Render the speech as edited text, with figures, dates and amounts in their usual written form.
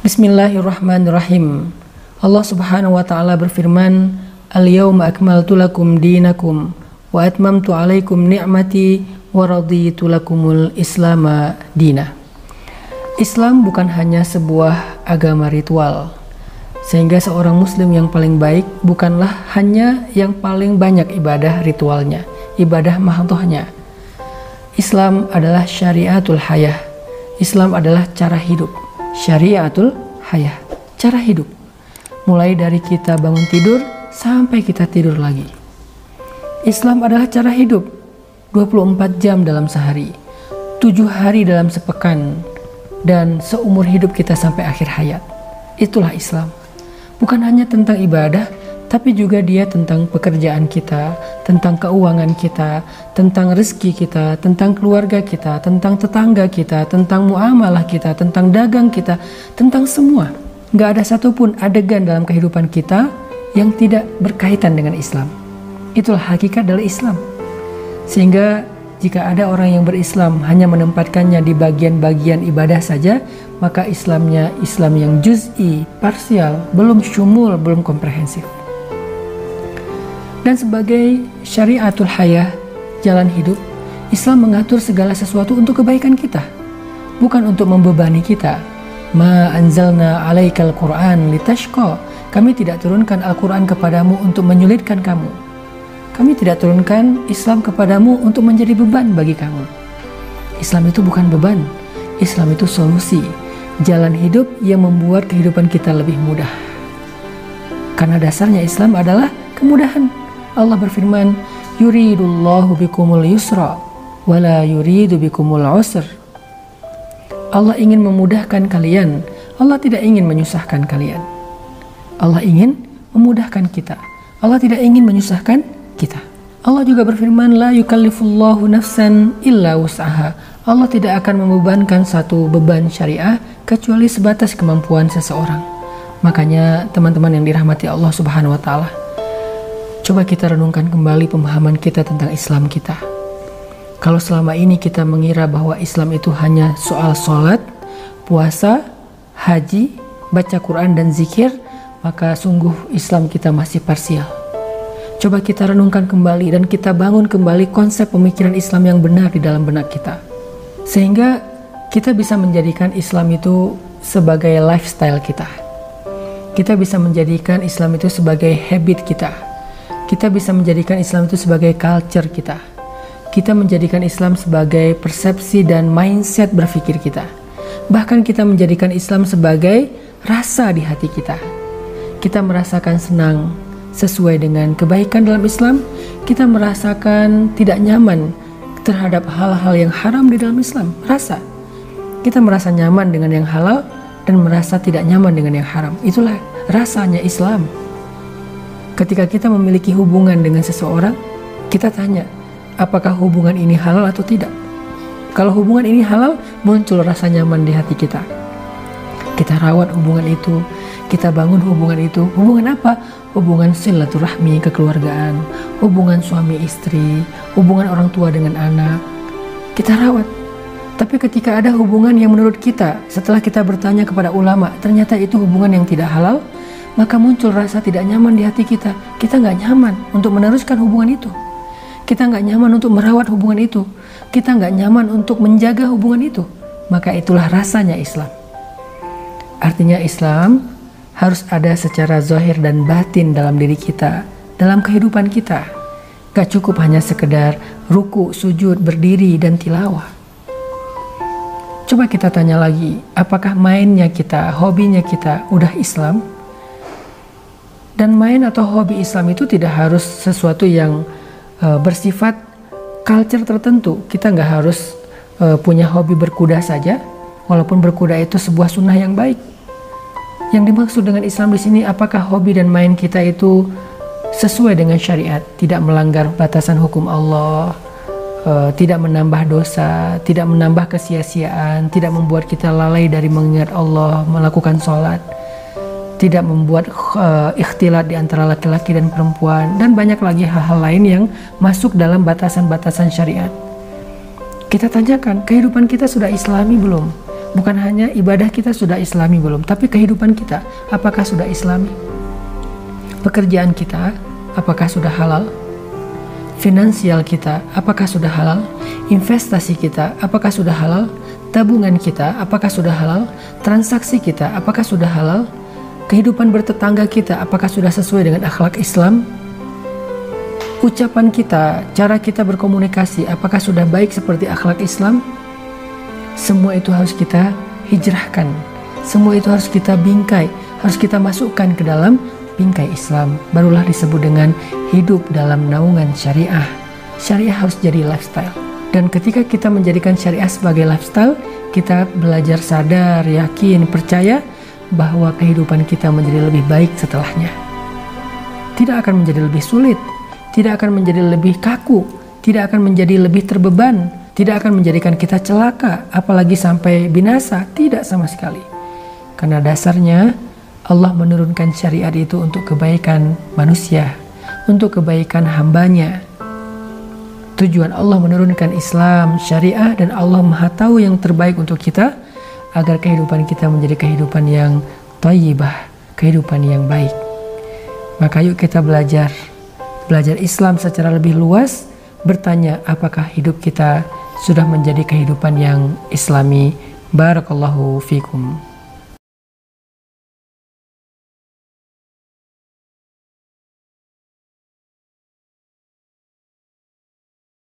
Bismillahirrahmanirrahim. Allah Subhanahu wa taala berfirman, "Al-yauma akmaltu lakum dinakum wa atmamtu 'alaikum ni'mati wa raditu lakumul Islama dina." Islam bukan hanya sebuah agama ritual, sehingga seorang muslim yang paling baik bukanlah hanya yang paling banyak ibadah ritualnya, ibadah mahdhahnya. Islam adalah syariatul hayah. Islam adalah cara hidup. Syariatul hayah, cara hidup. Mulai dari kita bangun tidur sampai kita tidur lagi. Islam adalah cara hidup 24 jam dalam sehari, 7 hari dalam sepekan, dan seumur hidup kita sampai akhir hayat. Itulah Islam. Bukan hanya tentang ibadah, tapi juga dia tentang pekerjaan kita, tentang keuangan kita, tentang rezeki kita, tentang keluarga kita, tentang tetangga kita, tentang muamalah kita, tentang dagang kita, tentang semua. Gak ada satupun adegan dalam kehidupan kita yang tidak berkaitan dengan Islam. Itulah hakikat dari Islam. Sehingga jika ada orang yang berislam hanya menempatkannya di bagian-bagian ibadah saja, maka Islamnya Islam yang juz'i, parsial, belum syumul, belum komprehensif. Dan sebagai syariatul hayah, jalan hidup, Islam mengatur segala sesuatu untuk kebaikan kita, bukan untuk membebani kita. Ma anzalna 'alaikal Qur'an litashqa. Kami tidak turunkan Al-Quran kepadamu untuk menyulitkan kamu. Kami tidak turunkan Islam kepadamu untuk menjadi beban bagi kamu. Islam itu bukan beban. Islam itu solusi, jalan hidup yang membuat kehidupan kita lebih mudah. Karena dasarnya Islam adalah kemudahan. Allah berfirman, yuridullahu bikumul yusra wala yuridu bikumul usr. Allah ingin memudahkan kalian. Allah tidak ingin menyusahkan kalian. Allah ingin memudahkan kita. Allah tidak ingin menyusahkan kita. Allah juga berfirman, la yukallifullahu nafsan illa wus'aha. Allah tidak akan membebankan satu beban syariah kecuali sebatas kemampuan seseorang. Makanya teman-teman yang dirahmati Allah Subhanahu wa taala, coba kita renungkan kembali pemahaman kita tentang Islam kita. Kalau selama ini kita mengira bahwa Islam itu hanya soal sholat, puasa, haji, baca Quran dan zikir, maka sungguh Islam kita masih parsial. Coba kita renungkan kembali dan kita bangun kembali konsep pemikiran Islam yang benar di dalam benak kita. Sehingga kita bisa menjadikan Islam itu sebagai lifestyle kita. Kita bisa menjadikan Islam itu sebagai habit kita. Kita bisa menjadikan Islam itu sebagai culture kita. Kita menjadikan Islam sebagai persepsi dan mindset berpikir kita. Bahkan kita menjadikan Islam sebagai rasa di hati kita. Kita merasakan senang sesuai dengan kebaikan dalam Islam. Kita merasakan tidak nyaman terhadap hal-hal yang haram di dalam Islam. Rasa. Kita merasa nyaman dengan yang halal dan merasa tidak nyaman dengan yang haram. Itulah rasanya Islam. Ketika kita memiliki hubungan dengan seseorang, kita tanya, apakah hubungan ini halal atau tidak? Kalau hubungan ini halal, muncul rasa nyaman di hati kita. Kita rawat hubungan itu, kita bangun hubungan itu. Hubungan apa? Hubungan silaturahmi, kekeluargaan, hubungan suami istri, hubungan orang tua dengan anak. Kita rawat. Tapi ketika ada hubungan yang menurut kita, setelah kita bertanya kepada ulama, ternyata itu hubungan yang tidak halal, maka muncul rasa tidak nyaman di hati kita. Kita nggak nyaman untuk meneruskan hubungan itu. Kita nggak nyaman untuk merawat hubungan itu. Kita nggak nyaman untuk menjaga hubungan itu. Maka itulah rasanya Islam. Artinya Islam harus ada secara zahir dan batin dalam diri kita, dalam kehidupan kita. Gak cukup hanya sekedar ruku, sujud, berdiri, dan tilawah. Coba kita tanya lagi, apakah mainnya kita, hobinya kita udah Islam? Dan main atau hobi Islam itu tidak harus sesuatu yang bersifat culture tertentu. Kita nggak harus punya hobi berkuda saja, walaupun berkuda itu sebuah sunnah yang baik. Yang dimaksud dengan Islam di sini, apakah hobi dan main kita itu sesuai dengan syariat, tidak melanggar batasan hukum Allah, tidak menambah dosa, tidak menambah kesia-siaan, tidak membuat kita lalai dari mengingat Allah, melakukan sholat, tidak membuat ikhtilat di antara laki-laki dan perempuan, dan banyak lagi hal-hal lain yang masuk dalam batasan-batasan syariat. Kita tanyakan, kehidupan kita sudah Islami belum? Bukan hanya ibadah kita sudah islami belum, tapi kehidupan kita apakah sudah islami? Pekerjaan kita apakah sudah halal? Finansial kita apakah sudah halal? Investasi kita apakah sudah halal? Tabungan kita apakah sudah halal? Transaksi kita apakah sudah halal? Kehidupan bertetangga kita apakah sudah sesuai dengan akhlak Islam? Ucapan kita, cara kita berkomunikasi apakah sudah baik seperti akhlak Islam? Semua itu harus kita hijrahkan. Semua itu harus kita bingkai, harus kita masukkan ke dalam bingkai Islam. Barulah disebut dengan hidup dalam naungan syariah. Syariah harus jadi lifestyle. Dan ketika kita menjadikan syariah sebagai lifestyle, kita belajar sadar, yakin, percaya bahwa kehidupan kita menjadi lebih baik setelahnya. Tidak akan menjadi lebih sulit, tidak akan menjadi lebih kaku, tidak akan menjadi lebih terbeban, tidak akan menjadikan kita celaka, apalagi sampai binasa, tidak sama sekali. Karena dasarnya Allah menurunkan syariat itu untuk kebaikan manusia, untuk kebaikan hambanya. Tujuan Allah menurunkan Islam, syariah, dan Allah Maha Tahu yang terbaik untuk kita, agar kehidupan kita menjadi kehidupan yang thayyibah, kehidupan yang baik. Maka yuk kita belajar Islam secara lebih luas, bertanya apakah hidup kita sudah menjadi kehidupan yang islami. Barakallahu fikum.